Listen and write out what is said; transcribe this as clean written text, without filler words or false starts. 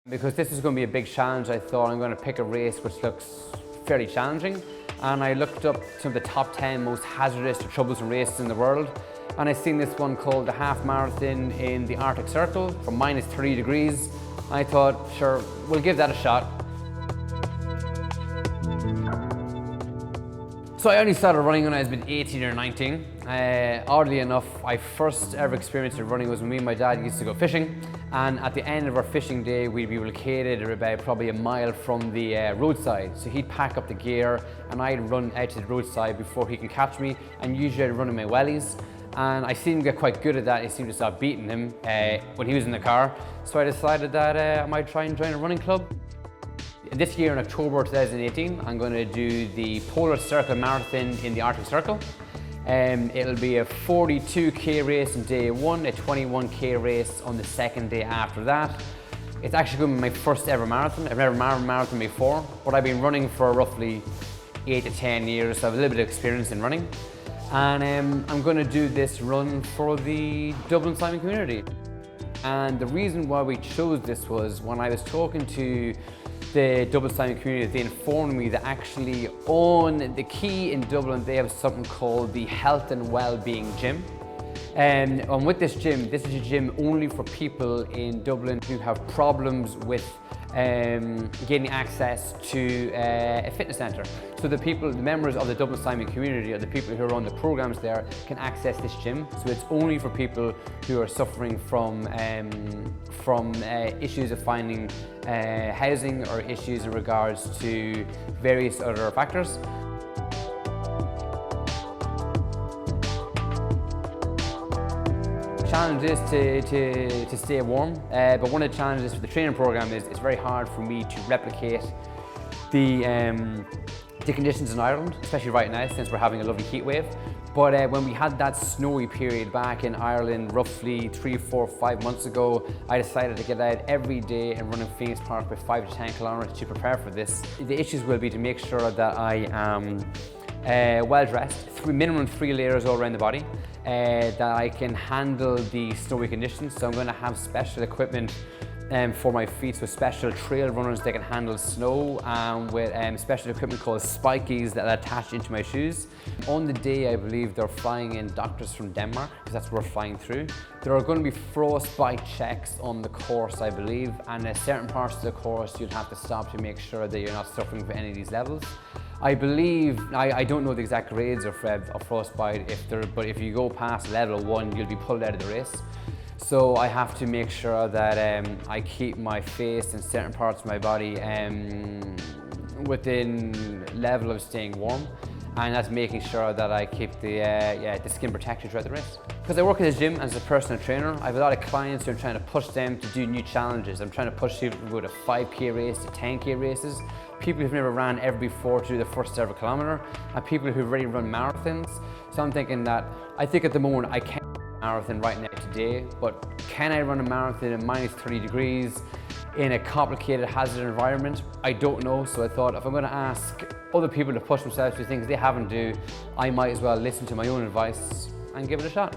Because this is going to be a big challenge, I thought I'm going to pick a race which looks fairly challenging, and I looked up some of the top 10 most hazardous or troublesome races in the world, and I seen this one called the half marathon in the Arctic Circle from -3 degrees. I thought, sure, we'll give that a shot. So I only started running when I was about 18 or 19. Oddly enough, my first ever experience of running was when me and my dad used to go fishing, and at the end of our fishing day we'd be located about probably a mile from the roadside. So he'd pack up the gear and I'd run out to the roadside before he can catch me, and usually I'd run in my wellies. And I seemed to get quite good at that. I seemed to start beating him when he was in the car. So I decided that I might try and join a running club. This year in October 2018, I'm going to do the Polar Circle Marathon in the Arctic Circle. It'll be a 42k race on day one, a 21k race on the second day after that. It's actually going to be my first ever marathon. I've never run a marathon before, but I've been running for roughly 8 to 10 years, so I have a little bit of experience in running. And I'm going to do this run for the Dublin Simon Community. And the reason why we chose this was when I was talking to the Dublin Simon Community, they informed me that actually on the quay in Dublin they have something called the Health and Wellbeing Gym. And with this gym, this is a gym only for people in Dublin who have problems with gaining access to a fitness centre. So the members of the Dublin Simon Community, or the people who are on the programs there, can access this gym. So it's only for people who are suffering from issues of finding housing or issues in regards to various other factors. The challenge is to stay warm, but one of the challenges for the training program is it's very hard for me to replicate the conditions in Ireland, especially right now since we're having a lovely heat wave. But when we had that snowy period back in Ireland roughly 3, 4, 5 months ago, I decided to get out every day and run in Phoenix Park with 5 to 10 kilometers to prepare for this. The issues will be to make sure that I am well dressed, minimum 3 layers all around the body, that I can handle the snowy conditions. So I'm going to have special equipment for my feet, so special trail runners that can handle snow, with special equipment called spikies that are attached into my shoes. On the day, I believe they're flying in doctors from Denmark, because that's where we're flying through. There are going to be frostbite checks on the course, I believe, and at certain parts of the course you'll have to stop to make sure that you're not suffering from any of these levels. I believe, I don't know the exact grades of frostbite, but if you go past level 1, you'll be pulled out of the race. So I have to make sure that I keep my face and certain parts of my body within level of staying warm, and that's making sure that I keep the skin protected throughout the race. Because I work at a gym as a personal trainer, I have a lot of clients who I'm trying to push them to do new challenges. I'm trying to push people to go to 5k race, to 10k races, people who've never ran ever before to do the first ever kilometre, and people who've already run marathons. So I'm thinking that, I think at the moment I can't run a marathon right now today, but can I run a marathon in -3 degrees in a complicated, hazardous environment? I don't know, so I thought if I'm going to ask other people to push themselves to things they haven't do, I might as well listen to my own advice and give it a shot.